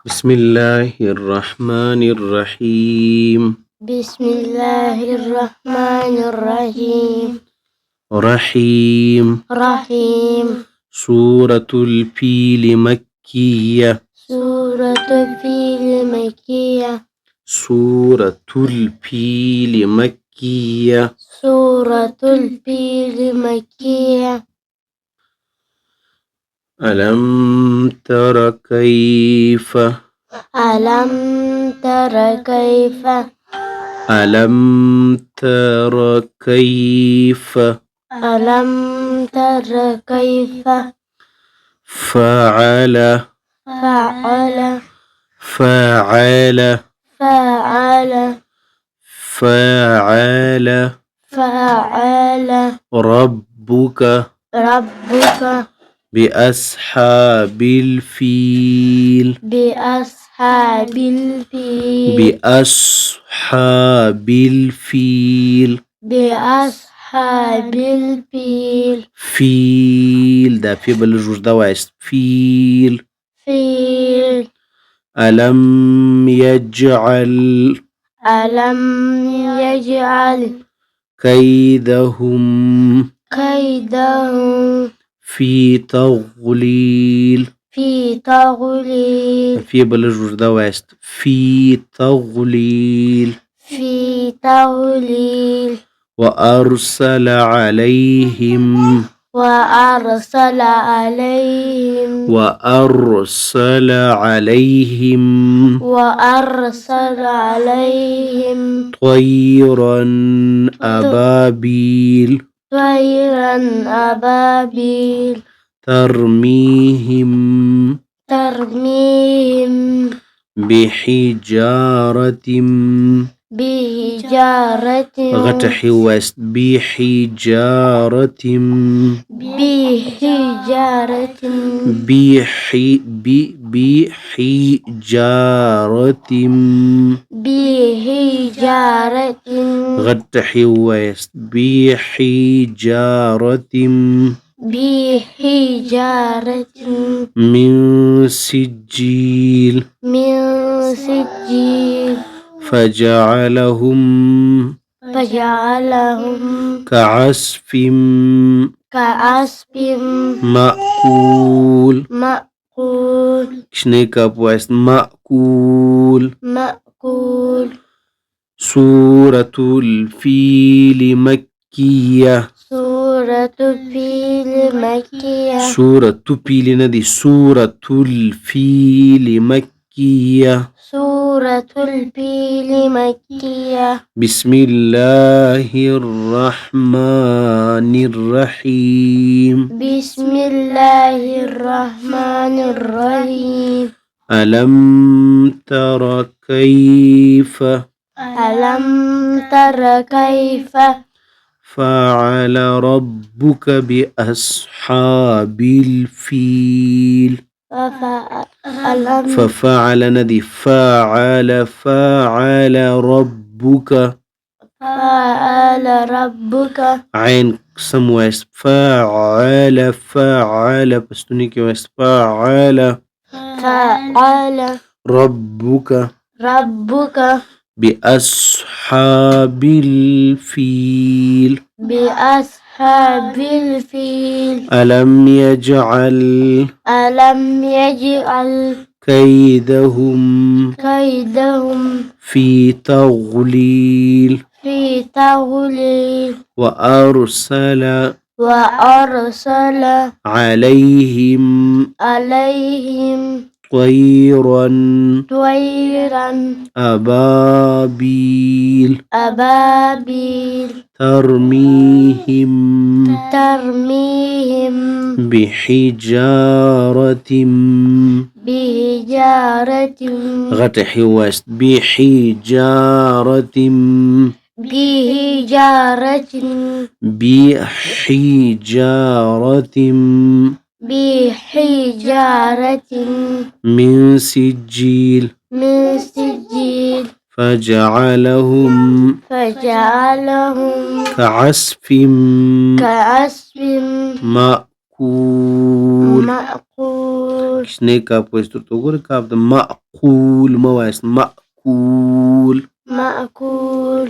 بسم الله الرحمن الرحيم. بسم الله الرحمن الرحيم. رحيم. سورة الفيل مكية. سورة الفيل مكية. سورة الفيل مكية. سورة الفيل مكية. ألم تر كيف ألم تر كيف ألم تر كيف ألم تر كيف فعل فعل فعل فعل فعل فعل ربك ربك بأصحاب الفيل بأصحاب الفيل بأصحاب الفيل بأصحاب الفيل فيل ده في بالجوج ده وايست فيل. فيل ألم يجعل ألم يجعل كيدهم كيدهم في تضليل في تضليل في بالجوج ده وايست في تضليل في تضليل وأرسل عليهم وأرسل عليهم وأرسل عليهم وأرسل عليهم طيرا أبابيل طيرا أبابيل ترميهم ترميهم بحجارة بحجارة غتحي وست بحجارة بحجارة بحجارة بحجارة غتحي وست بحجارة بحجارة من سجيل من سجيل فجعلهم كعصف كعصف مأكول مأكول شنيكا بوست مأكول. سورة الفيل مكية. سورة الفيل مكية. سورة الفيل ندي سورة الفيل مكية. سورة الفيل مكية. بسم الله الرحمن الرحيم. بسم الله الرحمن الرحيم. ألم تر كيف ألم تر كيف فعل ربك بأصحاب الفيل ففعل ندي فعل ربك فعل ربك عين قسم ويست فعل بستونيكي ويست فعل ربك بأصحاب الفيل بأصحاب الفيل ألم يجعل كيدهم في تضليل وأرسل عليهم طيرا أبابيل ترميهم بحجارة غتحي وست بحجارة من سجيل فجعلهم كعصف مأكول. شنې کاف وایست ورته وګورئ کاف د معقول مه وایاست معقول مأكول